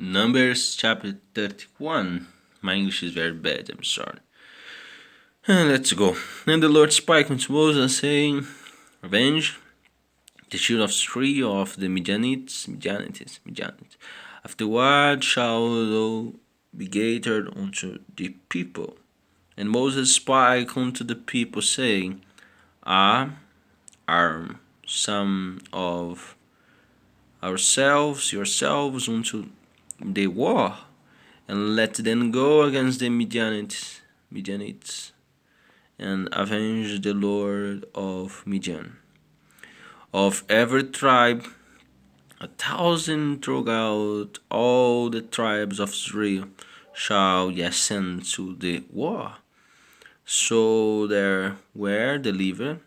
Numbers chapter 31. My English is very bad, I'm sorry. Let's go. And the Lord spake unto Moses, saying, Avenge the shield of three of the Midianites. Afterward shall thou be gathered unto the people. And Moses spake unto the people, saying, Arm some of yourselves unto the war, and let them go against the Midianites, and avenge the Lord of Midian. Of every tribe 1,000 throughout all the tribes of Israel shall ye send to the war. So there were delivered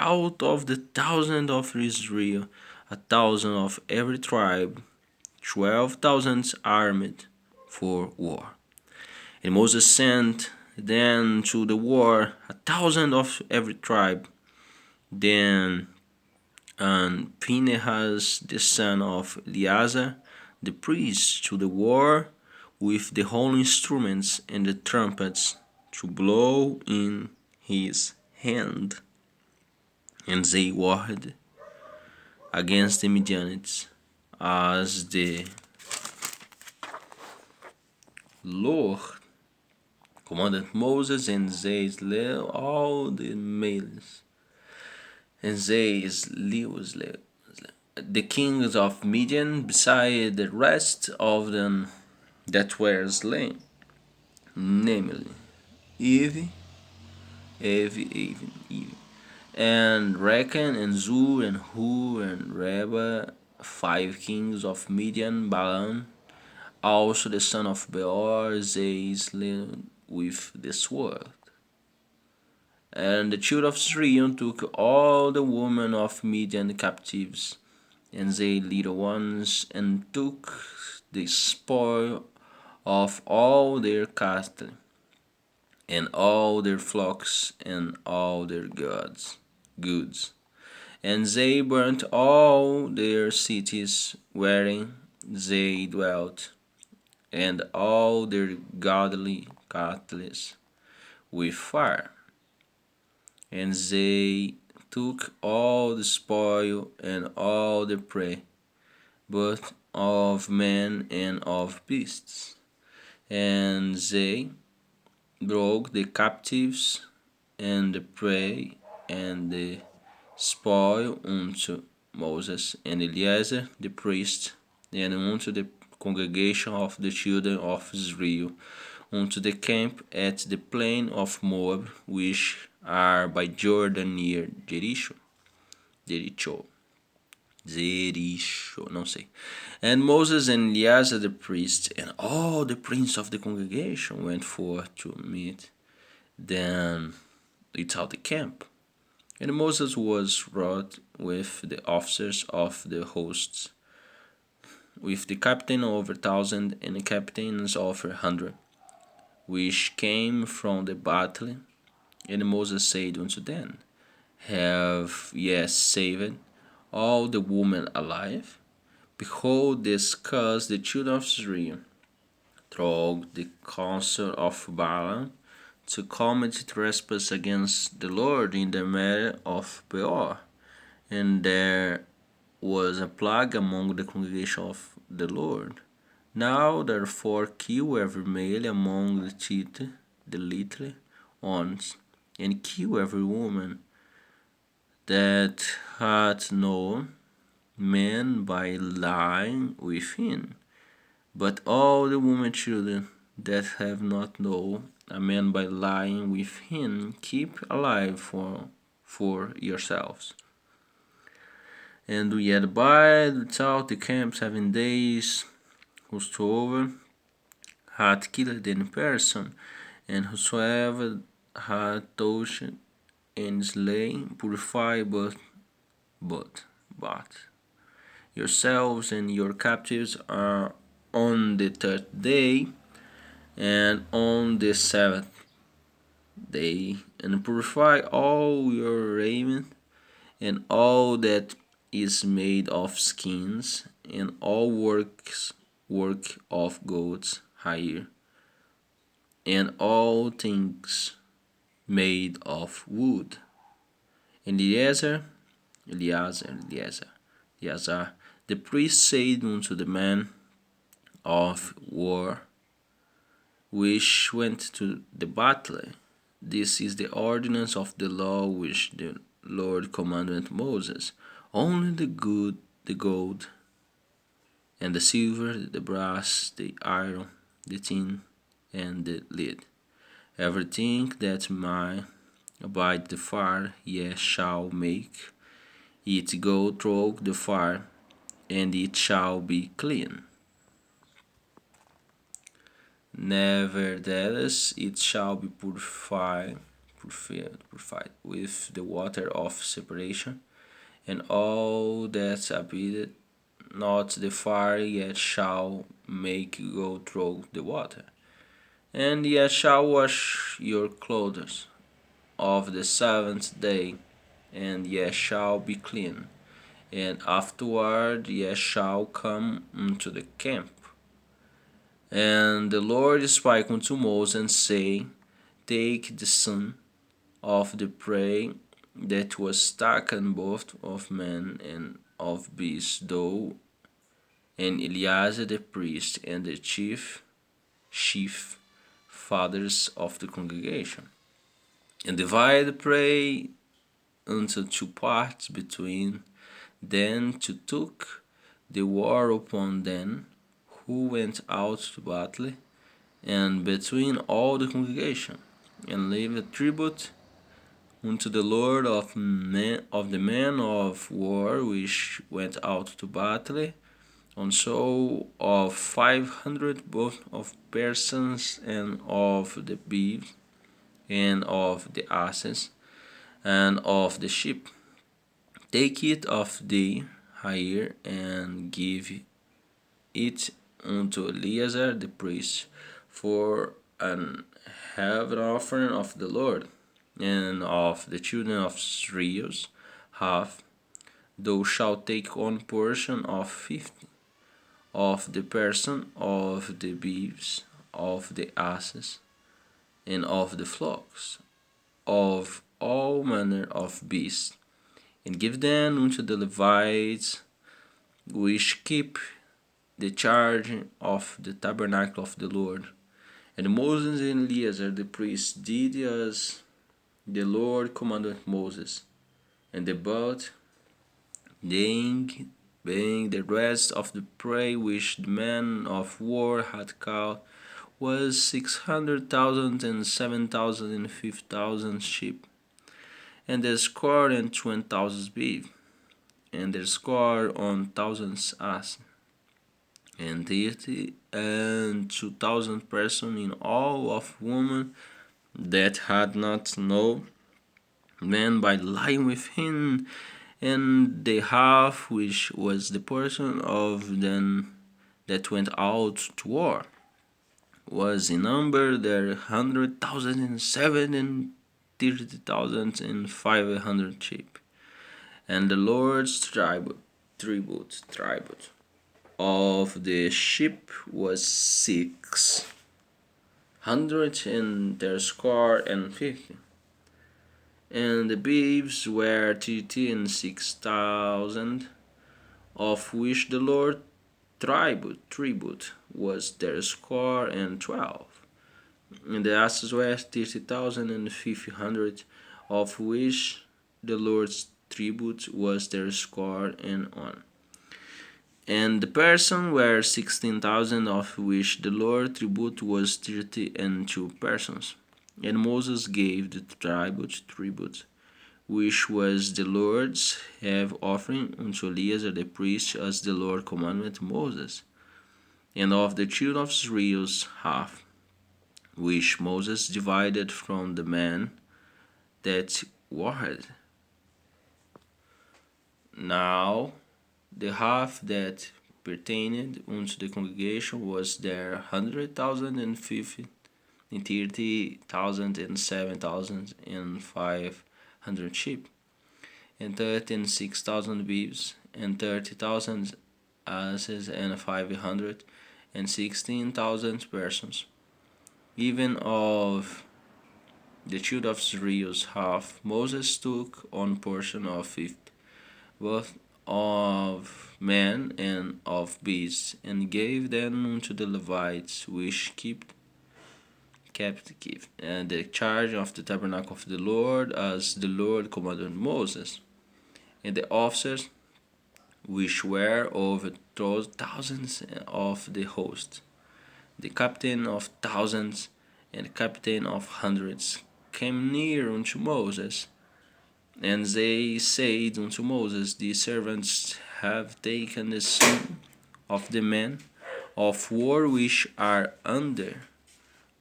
out of the 1,000 of Israel 1,000 of every tribe, 12,000 armed for war. And Moses sent then to the war 1,000 of every tribe. Then and Phinehas the son of Eleazar the priest to the war with the whole instruments and the trumpets to blow in his hand. And they warred against the Midianites as the Lord commanded Moses, and they slew all the males, and they slew the kings of Midian beside the rest of them that were slain, namely Evi, and Rechon, and Zur, and Hur, and Reba, 5 kings of Midian, Balaam, also the son of Beor, they slew with the sword. And the children of Syrian took all the women of Midian captives, and their little ones, and took the spoil of all their cattle, and all their flocks, and all their goods. And they burnt all their cities wherein they dwelt, and all their godly cattle with fire. And they took all the spoil and all the prey, both of men and of beasts. And they broke the captives and the prey and the spoil unto Moses and Eleazar the priest, and unto the congregation of the children of Israel, unto the camp at the plain of Moab, which are by Jordan near Jericho, não sei. And Moses and Eleazar the priest and all the princes of the congregation went forth to meet them without the camp. And Moses was wroth with the officers of the hosts, with the captain over 1,000 and the captains over 100, which came from the battle. And Moses said unto them, Have ye saved all the women alive? Behold, this cause the children of Israel through the counsel of Balaam to commit trespass against the Lord in the matter of Peor. And there was a plague among the congregation of the Lord. Now therefore kill every male among the little ones, and kill every woman that hath no man by lying with him. But all the women children that have not known a man by lying with him, keep alive for yourselves. And we had abide without the camp 7 days. Whosoever had killed in person, and whosoever had touched and slain, purify but yourselves and your captives are on the 3rd day, and on the 7th day, and purify all your raiment, and all that is made of skins, and all work of goats, hair, and all things made of wood. And Eleazar, the priest said unto the man of war which went to the battle, This is the ordinance of the law which the Lord commanded Moses. Only the gold, and the silver, the brass, the iron, the tin, and the lead. Everything that may abide the fire, ye shall make it go through the fire, and it shall be clean. Nevertheless, it shall be purified with the water of separation, and all that abideth not the fire yet shall make go through the water. And ye shall wash your clothes of the seventh day, and ye shall be clean. And afterward ye shall come into the camp. And the Lord spake unto Moses, and say, Take the son of the prey that was taken both of man and of beast, thou and Eleazar the priest, and the chief fathers of the congregation, and divide the prey into two parts between them to took the war upon them who went out to battle, and between all the congregation, and leave a tribute unto the Lord of the men of war which went out to battle, also of 500 both of persons and of the beeves and of the asses and of the sheep. Take it of the hair and give it unto Eleazar the priest for an heave offering of the Lord, and of the children of Israel half. Thou shalt take one portion of 50 of the person, of the beeves, of the asses, and of the flocks, of all manner of beasts, and give them unto the Levites which keep the charge of the tabernacle of the Lord. And Moses and Eleazar the priest did as the Lord commanded Moses, and they brought the rest of the prey which the men of war had caught was 600,000 and 7,000 and 5,000 sheep, and their score and 20,000 beef, and their score on thousands asses, and 30 and 2,000 persons in all of women that had not no man by lying with him, and the half which was the portion of them that went out to war was in number there 100,000 and 730,500 sheep. And the Lord's tribute of the sheep was 600 and their score and 50. And the beeves were 30 and 6,000, of which the Lord tribute was their score and 12. And the asses were 30,000 and 500, of which the Lord's tribute was their score and on. And the person were 16,000, of which the Lord tribute was 30 and 2 persons. And Moses gave the tribute, which was the Lord's heave offering unto Eleazar the priest, as the Lord commanded Moses, and of the children of Israel's half, which Moses divided from the men that warred. Now the half that pertained unto the congregation was there 100,000 and 50 and 30,000 and 7,000 and 500 sheep, and 30 and 6,000 beeves, and 30,000 asses and 500, and 16,000 persons. Even of the children of Israel's half, Moses took on portion of it, both of men and of beasts, and gave them unto the Levites, which kept and the charge of the tabernacle of the Lord, as the Lord commanded Moses. And the officers, which were over thousands of the host, the captain of thousands and the captain of hundreds, came near unto Moses, and they said unto Moses, the servants have taken the son of the men of war which are under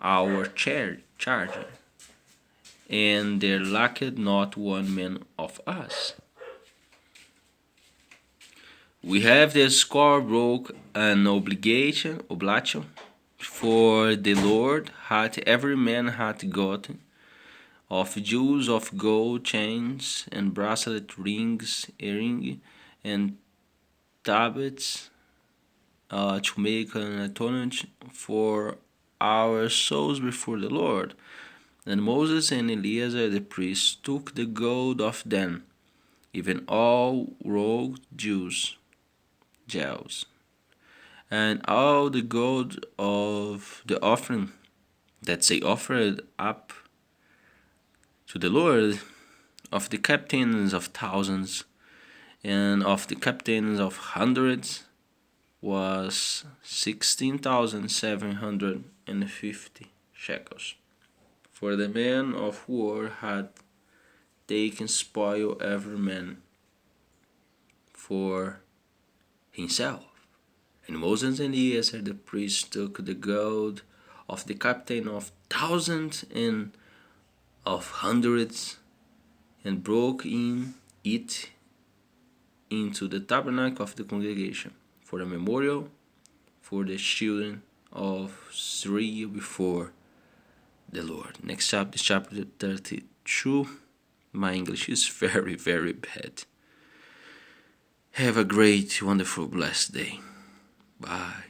our charge, and there lacked not one man of us. We have the score broke an oblation, for the Lord hath every man hath gotten of jewels of gold, chains and bracelet rings, earring and tablets, to make an atonement for our souls before the Lord. And Moses and Eleazar the priest took the gold of them, even all wrought jewels, and all the gold of the offering that they offered up to the Lord, of the captains of thousands and of the captains of hundreds, was 16,750 shekels. For the men of war had taken spoil every man for himself. And Moses and Eleazar the priest took the gold of the captain of thousands and of hundreds, and broke it into the tabernacle of the congregation, for a memorial for the children of Israel before the Lord. Next chapter is chapter 32. My English is very, very bad. Have a great, wonderful, blessed day. Bye.